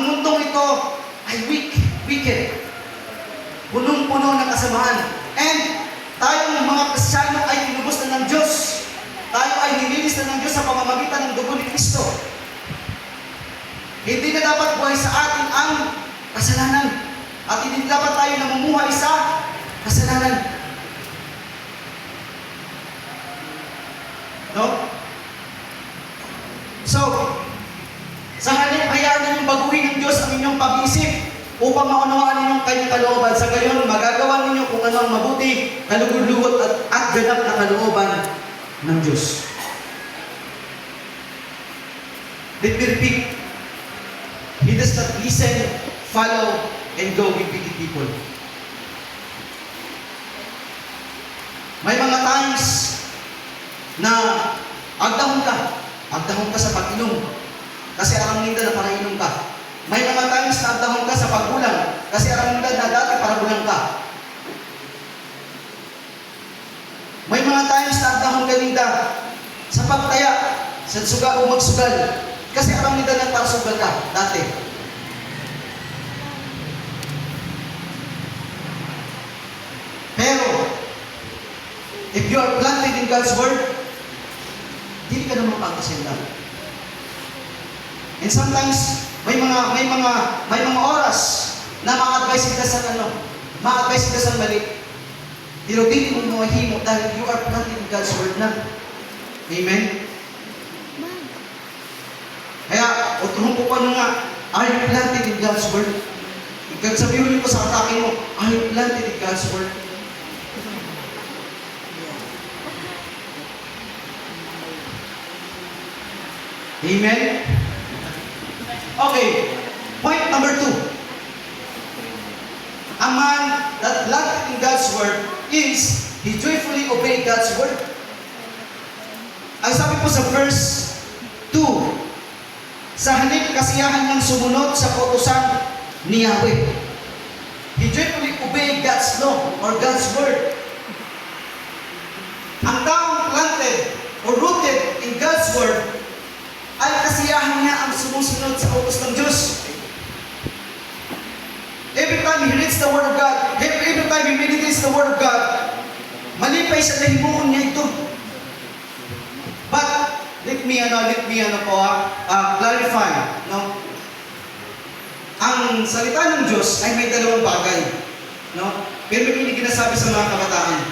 ang mundong ito ay wicked. Punong-puno ng kasamahan. And tayong mga Kristiyano ay tinubos na ng Diyos. Tayo ay nilinis na ng Diyos sa pamamagitan ng dugo ni Kristo. Hindi na dapat buhay sa atin ang kasalanan. At hindi dapat tayo namumuhay sa kasalanan. No? So, sa halip, hayaan ninyong baguhin ng Diyos ang inyong pag-iisip upang maunawaan ninyong kanyang kalooban. Sa gayon, magagawa ninyo kung ano ang mabuti, kalugod-lugod at ganap na kalooban ng Diyos. Let me repeat. He does not listen, follow, and go with wicked people. May mga times na agdahon ka sa pag-inom kasi aram ninda na para inom ka. May mga times na agdahon ka sa pagbulang kasi aram ninda na dati para bulang ka. May mga times na agdahon ka ninda sa pagtaya, sa suga o magsugal kasi aram ninda na para sugal ka dati. Pero if you are planted in God's Word, hindi ka naman pagkasinda. And sometimes, may mga oras na ma-advise ka sa ma-advise ka sa mali. Pero hindi mo mahimo dahil you are planted in God's Word na. Amen? Kaya, utuhong ko pa nga, are you planted in God's Word? Sabihin ko sa atake mo, are you planted in God's Word? Amen? Okay. Point number 2. A man that planted in God's Word is he joyfully obeyed God's Word. Ang sabi po sa verse 2, sa halip kasiyahan niyang sumunod sa kautusan ni Yahweh. He joyfully obeyed God's law or God's Word. Ang taong planted or rooted in God's Word ay kasiyahan niya ang sumusunod sa utos ng Diyos. Every time he reads the Word of God, every time he meditates the Word of God, malipay sa nahimuon niya ito. But, let me clarify, no? Ang salita ng Diyos ay may dalawang bagay, no? Pero may ginasabi sa mga kabataan.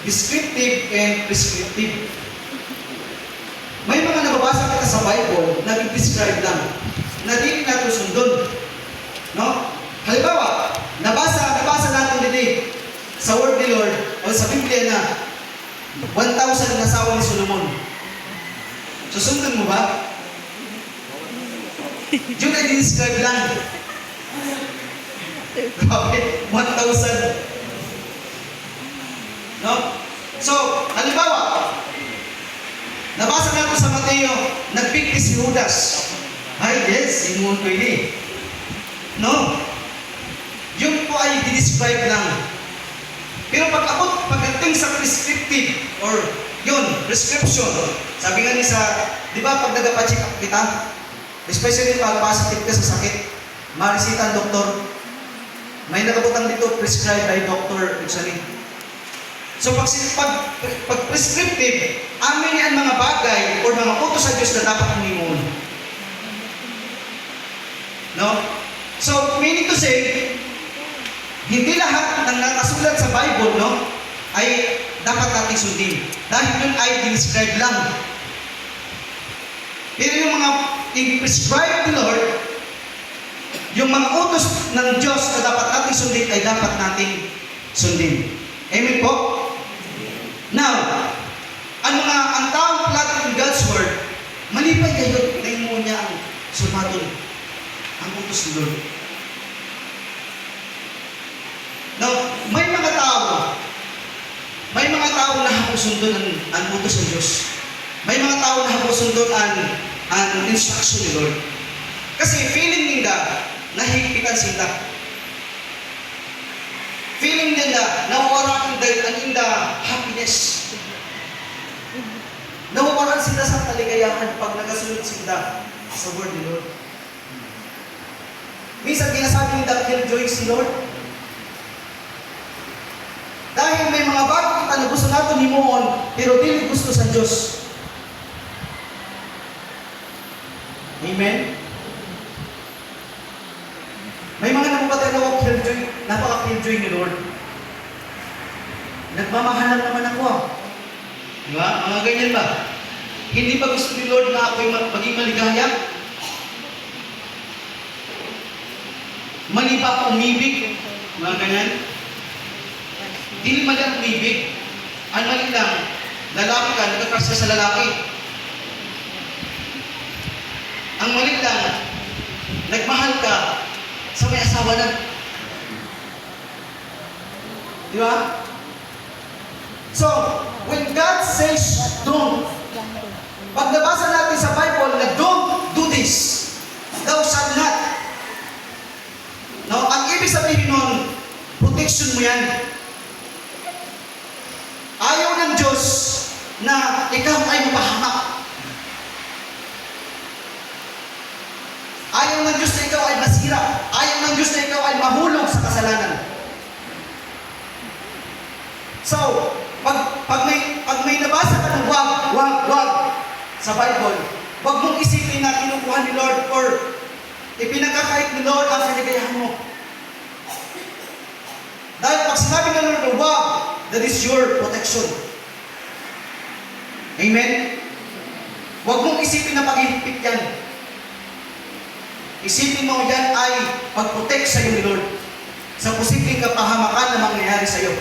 Descriptive and prescriptive. May mga nababasa kita sa Bible na i-describe lang, na di natin sundon. No? Halimbawa, nabasa natin din sa Word ni Lord o sa Biblia na 1,000 na asawa ni Solomon. Susundon mo ba? Yung na i-describe lang. Grabe, 1,000. No? So, halimbawa, nabasa natin sa Mateo, nagbigti si Judas. Ay, yes, imun ko ini. No? Yun po ay di-describe lang. Pero pagdating sa prescriptive, or yun, prescription, sabi nga niya di ba pag nagpa-check up kita, especially pag positive ka sa sakit, marisita ang doktor, may nakabutang dito, prescribed by doctor, actually. So pag prescriptive, amin ang mga bagay o mga utos sa Diyos na dapat humimon. No? So, meaning to say, hindi lahat ng nakasulat sa Bible, no, ay dapat nating sundin. Dahil yun ay describe lang. Pero yung mga i-prescribe ni Lord, yung mga utos ng Diyos na dapat nating sundin ay dapat nating sundin. Amen po? Now, ang taong planted in God's Word, malipay kayo, tingin mo niya ang sumadon, ang utos ni Lord. Now, may mga tao na haposundon ang utos ng Diyos. May mga tao na haposundon ang instruction ni Lord. Kasi feeling nila, nahihigpitan sila. Feeling nila, nawawaran ang inda happiness. Nawawaran sila sa kaligayahan pag nagasunod sila sa word ni Lord. Minsan ginasabi ni Killjoy si Lord. Dahil may mga bagay kita na gusto natin himuon, pero dili gusto sa Diyos. Amen? May mga nabubatay na Killjoy, napaka-Killjoy ni Lord. Nagmamahalan naman ako. Di ba? Mga ganyan ba? Hindi ba gusto ni Lord na ako'y maging maligaya? Mali ba ako umibig? Mga ganyan? Dili man lang umibig. Ang mali lang, lalaki ka, nagkakras ka sa lalaki. Ang mali lang, nagmahal ka sa may asawa na. Di ba? So, when God says don't, pag nabasa natin sa Bible na don't do this, thou shalt not. No, ang ibig sabihin nun, protection mo yan. Ayaw ng Diyos na ikaw ay mapahamak. Ayaw ng Diyos na ikaw ay masira. Ayaw ng Diyos na ikaw ay mahulog sa kasalanan. So, pag may nabasa ka ng wag sa Bible, wag mong isipin na kinukuha ni Lord or ipinagkakait ni Lord ang kaligayahan mo. Dahil pag sinabi ng Lord, wag, that is your protection. Amen? Wag mong isipin na paghihigpit yan. Isipin mo yan ay pag-protect sa iyo ni Lord sa posibleng kapahamakan na mangyayari sa iyo.